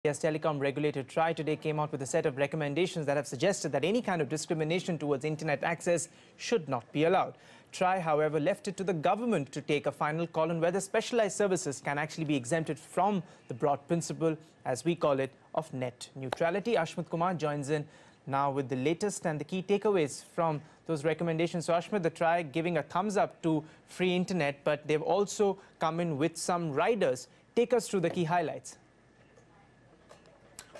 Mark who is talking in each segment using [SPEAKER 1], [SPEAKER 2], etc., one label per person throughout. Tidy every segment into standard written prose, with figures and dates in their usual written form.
[SPEAKER 1] India's telecom regulator TRAI today came out with a set of recommendations that have suggested that any kind of discrimination towards internet access should not be allowed. TRAI, however, left it to the government to take a final call on whether specialized services can actually be exempted from the broad principle, as we call it, of net neutrality. Ashmit Kumar joins in now with the latest and the key takeaways from those recommendations. So Ashmit, the TRAI giving a thumbs up to free internet, but they've also come in with some riders. Take us through the key highlights.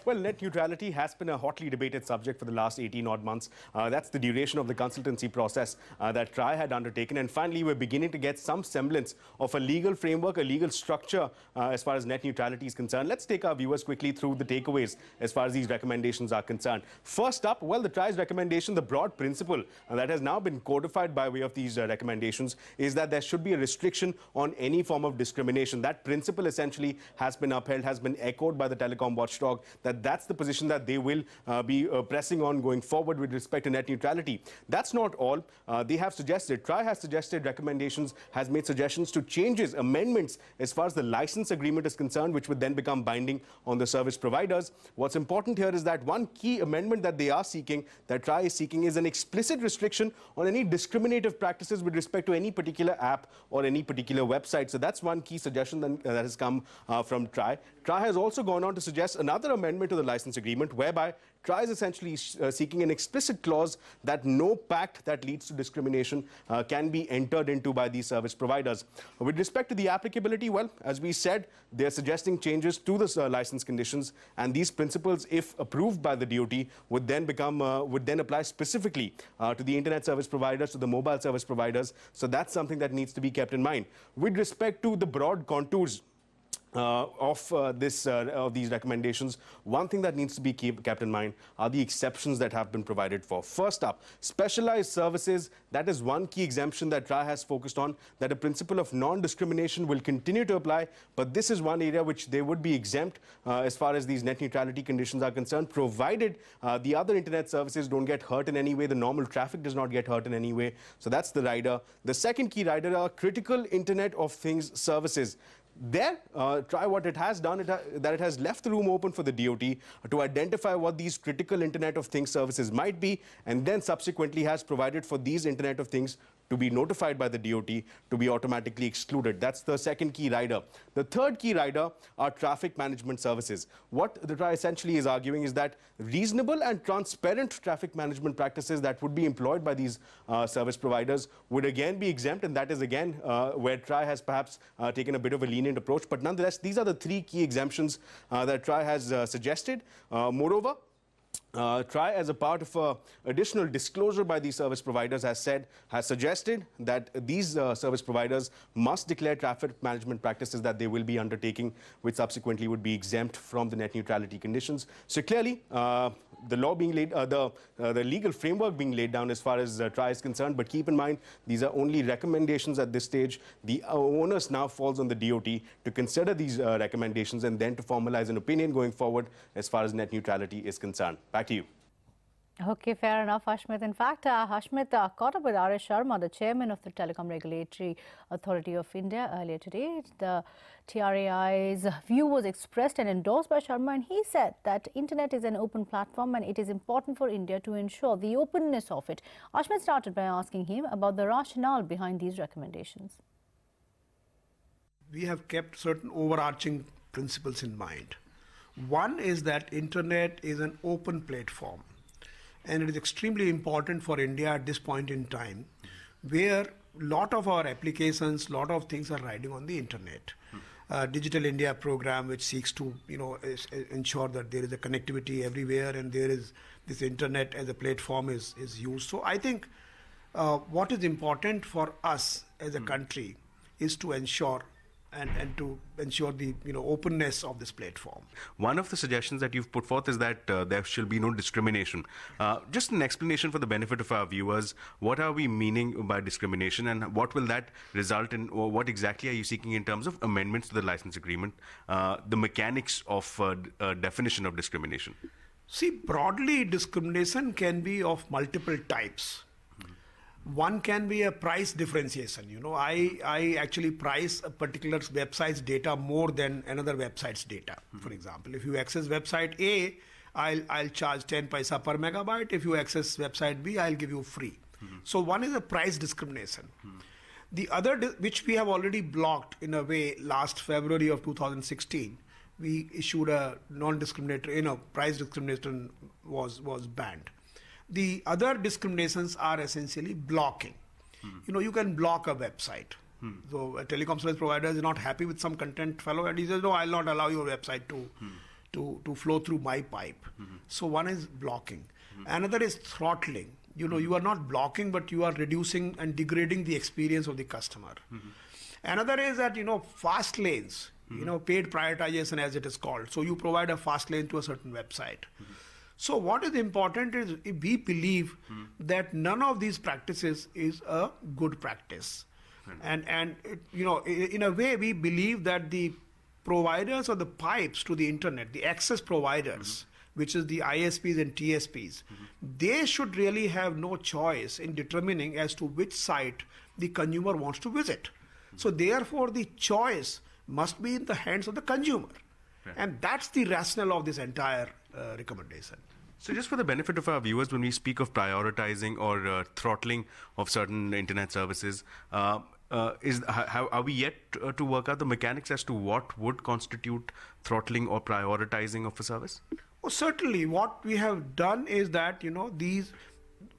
[SPEAKER 2] Well, net neutrality has been a hotly debated subject for the last 18-odd months. That's the duration of the consultancy process that TRAI had undertaken. And finally, we're beginning to get some semblance of a legal framework, a legal structure as far as net neutrality is concerned. Let's take our viewers quickly through the takeaways as far as these recommendations are concerned. First up, well, the TRAI's recommendation, the broad principle that has now been codified by way of these recommendations is that there should be a restriction on any form of discrimination. That principle essentially has been upheld, has been echoed by the telecom watchdog, that's the position that they will be pressing on going forward with respect to net neutrality. That's not all. They have suggested, TRAI has suggested recommendations, has made suggestions to changes, amendments as far as the license agreement is concerned, which would then become binding on the service providers. What's important here is that one key amendment that they are seeking, that TRAI is seeking, is an explicit restriction on any discriminative practices with respect to any particular app or any particular website. So that's one key suggestion that has come from TRAI. TRAI has also gone on to suggest another amendment to the license agreement, whereby TRAI is essentially seeking an explicit clause that no pact that leads to discrimination can be entered into by these service providers. With respect to the applicability, well, as we said, they're suggesting changes to the license conditions, and these principles, if approved by the DoT, would then apply specifically to the internet service providers, to the mobile service providers. So that's something that needs to be kept in mind. With respect to the broad contours of these recommendations, one thing that needs to be kept in mind are the exceptions that have been provided for. First up, specialized services. That is one key exemption that TRAI has focused on, that a principle of non-discrimination will continue to apply, but this is one area which they would be exempt as far as these net neutrality conditions are concerned, provided the other internet services don't get hurt in any way, the normal traffic does not get hurt in any way. So that's the rider. The second key rider are critical Internet of Things services. There, TRAI, what it has done, that it has left the room open for the DoT to identify what these critical Internet of Things services might be, and then subsequently has provided for these Internet of Things to be notified by the DoT to be automatically excluded. That's the second key rider. The third key rider are traffic management services. What the TRAI essentially is arguing is that reasonable and transparent traffic management practices that would be employed by these service providers would again be exempt, and that is again where TRAI has perhaps taken a bit of a lenient approach. But nonetheless, these are the three key exemptions that TRAI has suggested. Moreover, TRAI, as a part of additional disclosure by these service providers, has suggested that these service providers must declare traffic management practices that they will be undertaking, which subsequently would be exempt from the net neutrality conditions. So clearly, the law being laid, the legal framework being laid down as far as TRAI is concerned. But keep in mind, these are only recommendations at this stage. The onus now falls on the DoT to consider these recommendations and then to formalize an opinion going forward as far as net neutrality is concerned. Back to you.
[SPEAKER 3] Okay, fair enough, Ashmit. In fact, Ashmit caught up with R.S. Sharma, the chairman of the Telecom Regulatory Authority of India, earlier today. The TRAI's view was expressed and endorsed by Sharma, and he said that internet is an open platform and it is important for India to ensure the openness of it. Ashmit started by asking him about the rationale behind these recommendations.
[SPEAKER 4] We have kept certain overarching principles in mind. One is that internet is an open platform. And it is extremely important for India at this point in time, where a lot of our applications, a lot of things are riding on the internet. Digital India program, which seeks to, ensure that there is a connectivity everywhere and there is this internet as a platform is used. So I think what is important for us as a country is to ensure and to ensure the openness of this platform.
[SPEAKER 2] One of the suggestions that you've put forth is that there shall be no discrimination. Just an explanation for the benefit of our viewers, what are we meaning by discrimination and what will that result in, or what exactly are you seeking in terms of amendments to the license agreement, the mechanics of definition of discrimination?
[SPEAKER 4] See, broadly, discrimination can be of multiple types. One can be a price differentiation. I actually price a particular website's data more than another website's data. For example, if you access website A, I'll charge 10 paisa per megabyte. If you access website B, I'll give you free. So one is a price discrimination. The other, which we have already blocked in a way, last February of 2016, we issued a non-discriminatory, price discrimination was banned. The other discriminations are essentially blocking. You can block a website. So a telecom service provider is not happy with some content fellow and he says, no, I'll not allow your website to flow through my pipe. So one is blocking. Another is throttling. You are not blocking, but you are reducing and degrading the experience of the customer. Another is that, fast lanes, paid prioritization as it is called. So you provide a fast lane to a certain website. So what is important is we believe that none of these practices is a good practice. And in a way, we believe that the providers of the pipes to the internet, the access providers, which is the ISPs and TSPs, they should really have no choice in determining as to which site the consumer wants to visit. So therefore, the choice must be in the hands of the consumer. And that's the rationale of this entire recommendation.
[SPEAKER 2] So just for the benefit of our viewers, when we speak of prioritizing or throttling of certain internet services, are we yet to work out the mechanics as to what would constitute throttling or prioritizing of a service?
[SPEAKER 4] Well, certainly what we have done is that,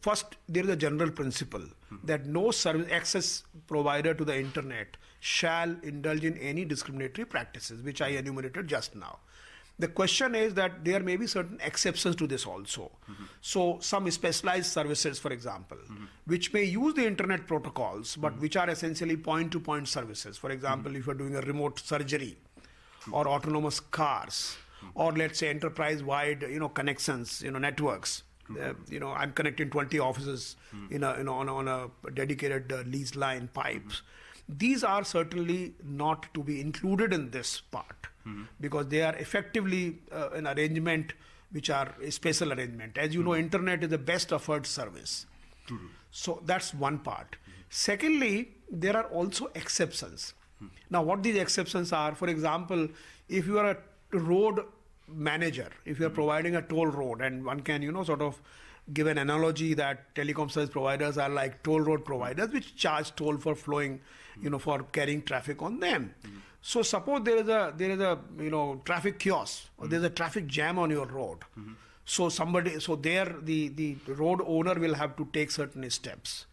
[SPEAKER 4] first there is a general principle that no service access provider to the internet shall indulge in any discriminatory practices, which I enumerated just now. The question is that there may be certain exceptions to this also. So some specialized services, for example, which may use the internet protocols, but which are essentially point-to-point services. For example, if you're doing a remote surgery or autonomous cars, or let's say enterprise-wide, connections, networks. I'm connecting 20 offices on a dedicated lease line pipes. These are certainly not to be included in this part because they are effectively an arrangement which are a special arrangement. As you know, internet is the best offered service. So that's one part. Secondly, there are also exceptions. Now, what these exceptions are, for example, if you are a road manager, if you are providing a toll road, and one can, sort of give an analogy that telecom service providers are like toll road providers which charge toll for flowing, for carrying traffic on them. So suppose there is a traffic kiosk or there's a traffic jam on your road. So there the road owner will have to take certain steps.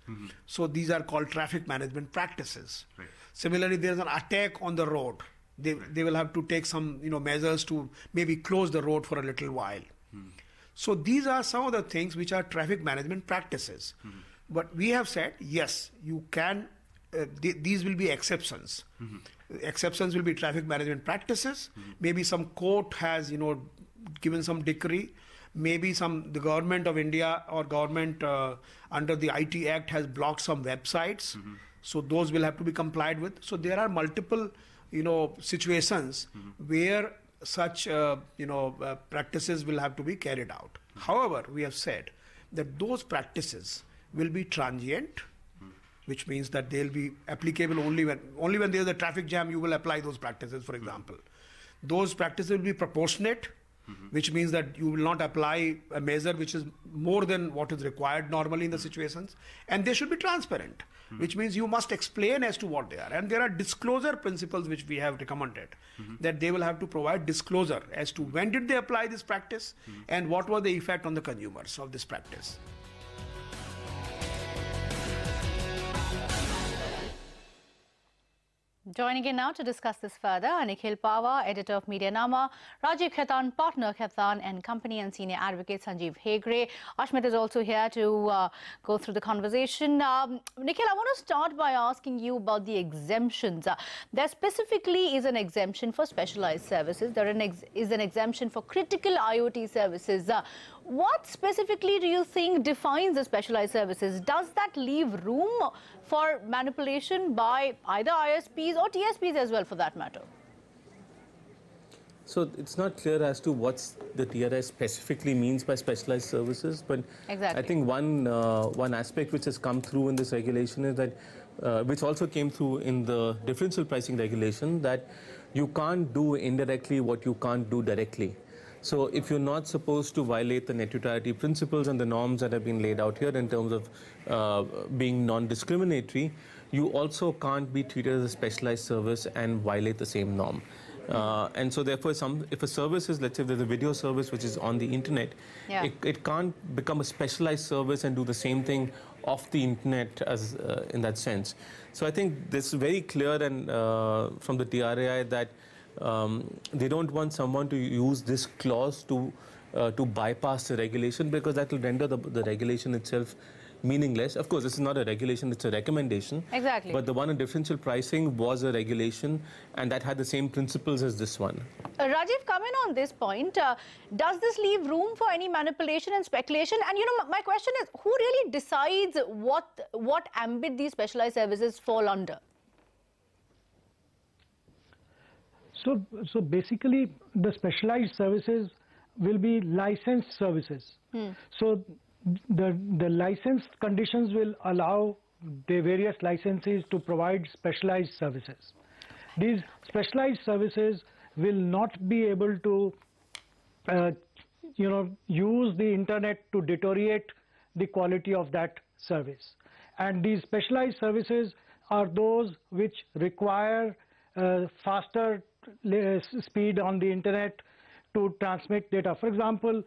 [SPEAKER 4] So these are called traffic management practices. Right. Similarly, there is an attack on the road. They will have to take some measures to maybe close the road for a little while. So these are some of the things which are traffic management practices. But we have said, yes, you can, these will be exceptions. Exceptions will be traffic management practices. Maybe some court has, given some decree. Maybe the government of India or government under the IT Act has blocked some websites. So those will have to be complied with. So there are multiple, situations where such, practices will have to be carried out. However, we have said that those practices will be transient, which means that they'll be applicable only when there's a traffic jam, you will apply those practices, for example. Those practices will be proportionate, which means that you will not apply a measure which is more than what is required normally in the situations. And they should be transparent, which means you must explain as to what they are. And there are disclosure principles which we have recommended, that they will have to provide disclosure as to when did they apply this practice and what was the effect on the consumers of this practice.
[SPEAKER 3] Joining in now to discuss this further are Nikhil Pahwa, editor of Medianama, Rajiv Khaitan, partner Khaitan and Company, and senior advocate Sanjay Hegde. Ashmit is also here to go through the conversation. Nikhil, I want to start by asking you about the exemptions. There specifically is an exemption for specialized services. There is an exemption for critical IoT services. What specifically do you think defines the specialized services? Does that leave room for manipulation by either ISPs or TSPs as well, for that matter?
[SPEAKER 5] So it's not clear as to what the TRI specifically means by specialized services, but
[SPEAKER 3] Exactly.
[SPEAKER 5] I think one aspect which has come through in this regulation is that, which also came through in the differential pricing regulation, that you can't do indirectly what you can't do directly. So if you're not supposed to violate the net neutrality principles and the norms that have been laid out here in terms of being non-discriminatory, you also can't be treated as a specialized service and violate the same norm. And so therefore, if a service is, let's say there's a video service which is on the internet, it can't become a specialized service and do the same thing off the internet as in that sense. So I think this is very clear and from the TRAI that they don't want someone to use this clause to bypass the regulation, because that will render the regulation itself meaningless. Of course, this is not a regulation, it's a recommendation.
[SPEAKER 3] Exactly.
[SPEAKER 5] But the one on differential pricing was a regulation, and that had the same principles as this one.
[SPEAKER 3] Rajiv, come in on this point. Does this leave room for any manipulation and speculation? And, you know, my question is, who really decides what ambit these specialized services fall under?
[SPEAKER 6] So basically, the specialized services will be licensed services. So the license conditions will allow the various licensees to provide specialized services. These specialized services will not be able to, use the internet to deteriorate the quality of that service. And these specialized services are those which require faster speed on the internet to transmit data. For example,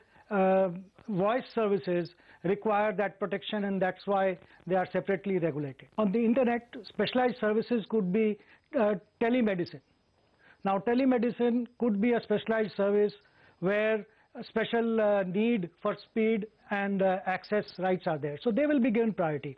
[SPEAKER 6] voice services require that protection, and that's why they are separately regulated. On the internet, specialized services could be telemedicine. Now, telemedicine could be a specialized service where a special need for speed and access rights are there. So they will be given priority.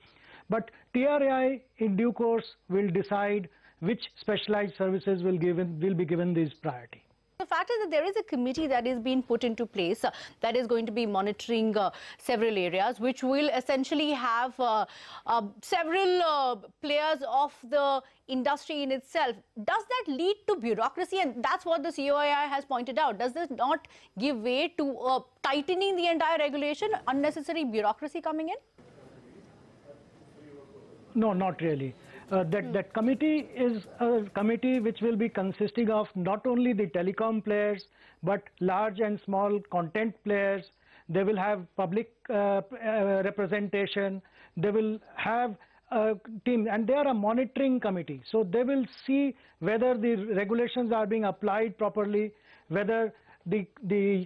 [SPEAKER 6] But TRAI in due course will decide which specialized services will be given this priority.
[SPEAKER 3] The fact is that there is a committee that is being put into place that is going to be monitoring several areas, which will essentially have several players of the industry in itself. Does that lead to bureaucracy? And that's what the COAI has pointed out. Does this not give way to tightening the entire regulation, unnecessary bureaucracy coming in?
[SPEAKER 6] No, not really. That committee is a committee which will be consisting of not only the telecom players, but large and small content players. They will have public representation. They will have a team, and they are a monitoring committee. So they will see whether the regulations are being applied properly, whether the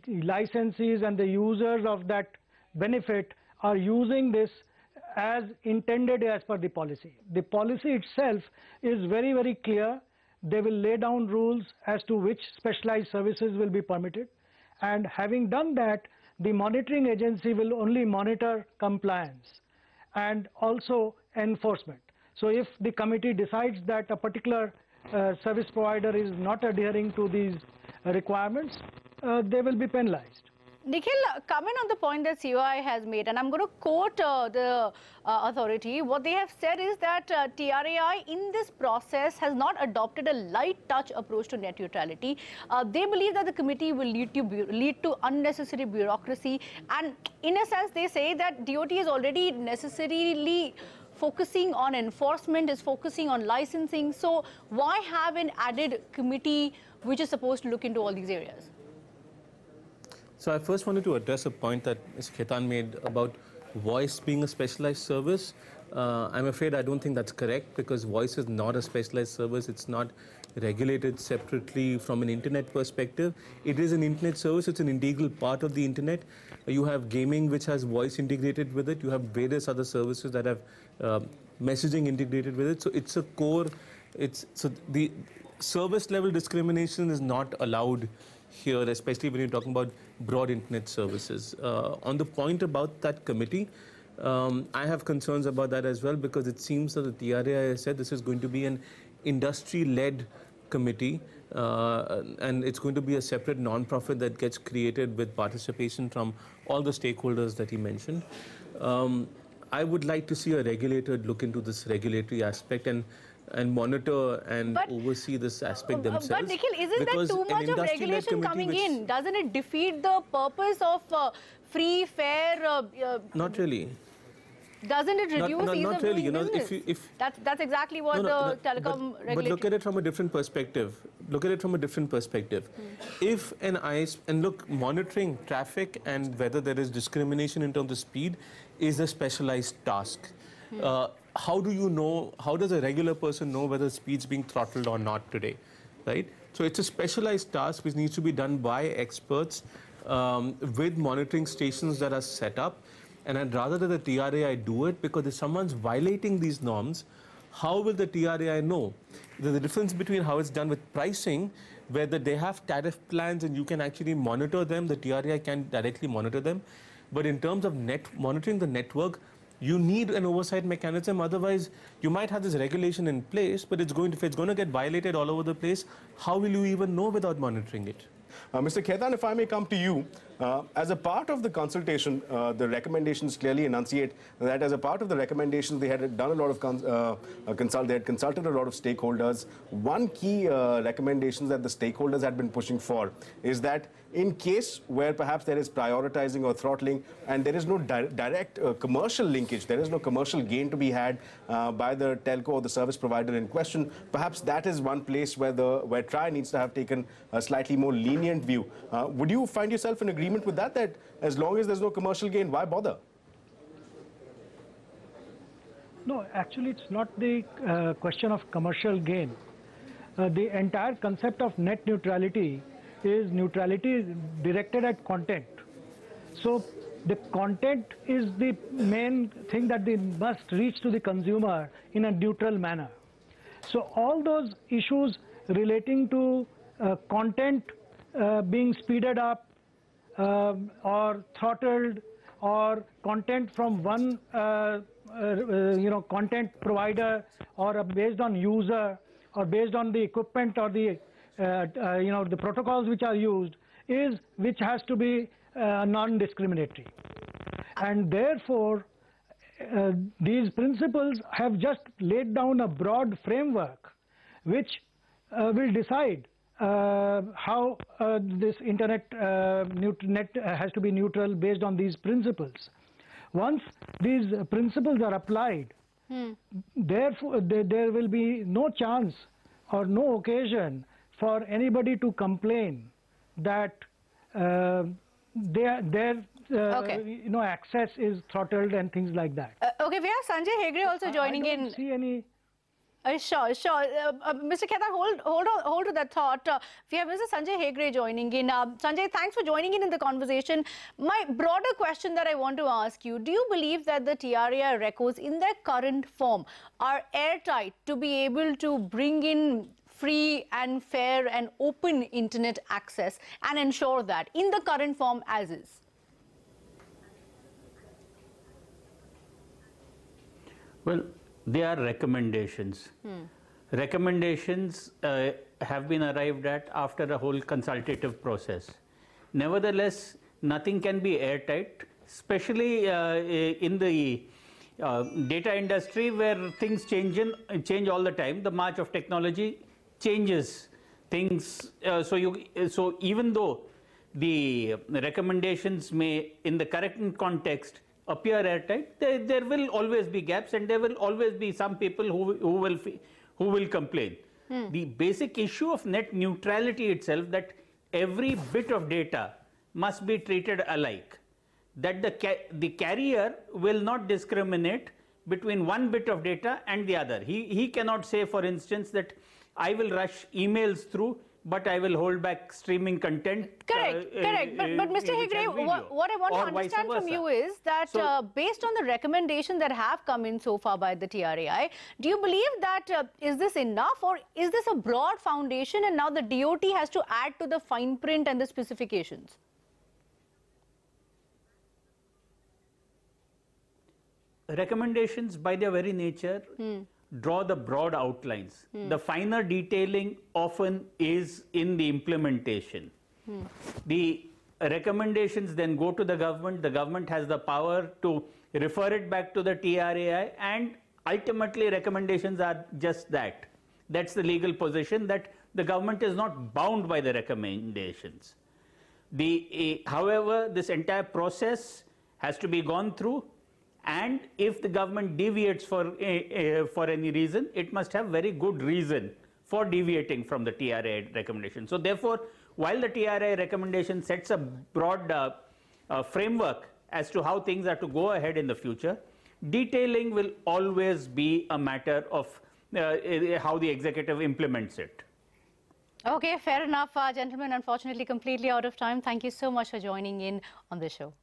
[SPEAKER 6] licensees and the users of that benefit are using this as intended as per the policy. The policy itself is very, very clear. They will lay down rules as to which specialized services will be permitted. And having done that, the monitoring agency will only monitor compliance and also enforcement. So if the committee decides that a particular service provider is not adhering to these requirements, they will be penalized.
[SPEAKER 3] Nikhil, comment on the point that COI has made, and I'm going to quote the authority. What they have said is that TRAI in this process has not adopted a light touch approach to net neutrality. They believe that the committee will lead to unnecessary bureaucracy, and in a sense they say that DOT is already necessarily focusing on enforcement, is focusing on licensing. So why have an added committee which is supposed to look into all these areas?
[SPEAKER 5] So I first wanted to address a point that Mr. Khaitan made about voice being a specialized service. I'm afraid I don't think that's correct, because voice is not a specialized service. It's not regulated separately from an internet perspective. It is an internet service. It's an integral part of the internet. You have gaming which has voice integrated with it. You have various other services that have messaging integrated with it. So it's a core. So the service level discrimination is not allowed here, especially when you're talking about broad internet services. On the point about that committee, I have concerns about that as well, because it seems that the TRAI has said this is going to be an industry-led committee, and it's going to be a separate non-profit that gets created with participation from all the stakeholders that he mentioned. I would like to see a regulator look into this regulatory aspect, and and monitor and oversee this aspect themselves.
[SPEAKER 3] But Nikhil, isn't there too much of regulation coming in? Doesn't it defeat the purpose of free, fair...
[SPEAKER 5] Not really.
[SPEAKER 3] Doesn't it reduce ease
[SPEAKER 5] not
[SPEAKER 3] of
[SPEAKER 5] really,
[SPEAKER 3] doing business? That's exactly what the telecom regulator...
[SPEAKER 5] But look at it from a different perspective. Look at it from a different perspective. If an ISP... And look, monitoring traffic and whether there is discrimination in terms of speed is a specialized task. How do you know, how does a regular person know whether speed's being throttled or not today, right? So it's a specialized task which needs to be done by experts with monitoring stations that are set up. And I'd rather that the TRAI do it, because if someone's violating these norms, how will the TRAI know? There's a difference between how it's done with pricing, where they have tariff plans and you can actually monitor them, the TRAI can directly monitor them. But in terms of monitoring the network, you need an oversight mechanism. Otherwise, you might have this regulation in place, but if it's going to get violated all over the place, how will you even know without monitoring it?
[SPEAKER 2] Mr. Khaitan, if I may come to you, as a part of the consultation, the recommendations clearly enunciate that as a part of the recommendations, they had done a lot of they had consulted a lot of stakeholders. One key recommendation that the stakeholders had been pushing for is that in case where perhaps there is prioritizing or throttling and there is no direct commercial linkage, there is no commercial gain to be had by the telco or the service provider in question, perhaps that is one place where TRAI needs to have taken a slightly more lenient view. Would you find yourself in agreement with that as long as there's no commercial gain, why bother?
[SPEAKER 6] No, actually it's not the question of commercial gain. The entire concept of net neutrality is neutrality directed at content. So the content is the main thing that they must reach to the consumer in a neutral manner. So all those issues relating to content being speeded up or throttled, or content from one content provider, or based on user, or based on the equipment or the the protocols which are used, which has to be non-discriminatory. And therefore, these principles have just laid down a broad framework which will decide how this internet net has to be neutral based on these principles. Once these principles are applied, therefore there will be no chance or no occasion for anybody to complain that their access is throttled and things like that.
[SPEAKER 3] Okay, we have Sanjay Hegde also joining in.
[SPEAKER 6] I don't see any.
[SPEAKER 3] Sure. Mr. Khaitan, hold to that thought. We have Mr. Sanjay Hegde joining in. Sanjay, thanks for joining in the conversation. My broader question that I want to ask you, do you believe that the TRAI records in their current form are airtight to be able to bring in free and fair and open internet access and ensure that in the current form as is?
[SPEAKER 7] Well, they are recommendations. Recommendations have been arrived at after a whole consultative process. Nevertheless, nothing can be airtight, especially in the data industry where things change all the time. The march of technology changes things. So even though the recommendations may, in the current context, appear airtight, there will always be gaps, and there will always be some people who will complain. The basic issue of net neutrality itself, that every bit of data must be treated alike, that the carrier will not discriminate between one bit of data and the other. He cannot say, for instance, that I will rush emails through, but I will hold back streaming content.
[SPEAKER 3] Correct. But Mr. Hegde, what I want to understand from you is that based on the recommendations that have come in so far by the TRAI, do you believe that is this enough, or is this a broad foundation and now the DOT has to add to the fine print and the specifications?
[SPEAKER 7] Recommendations by their very nature draw the broad outlines. The finer detailing often is in the implementation. The recommendations then go to the government. The government has the power to refer it back to the TRAI, and ultimately recommendations are just that. That's the legal position, that the government is not bound by the recommendations. However, this entire process has to be gone through, and if the government deviates for any reason, it must have very good reason for deviating from the TRI recommendation. So therefore, while the TRI recommendation sets a broad framework as to how things are to go ahead in the future, detailing will always be a matter of how the executive implements it.
[SPEAKER 3] Okay, fair enough, gentlemen. Unfortunately, completely out of time. Thank you so much for joining in on the show.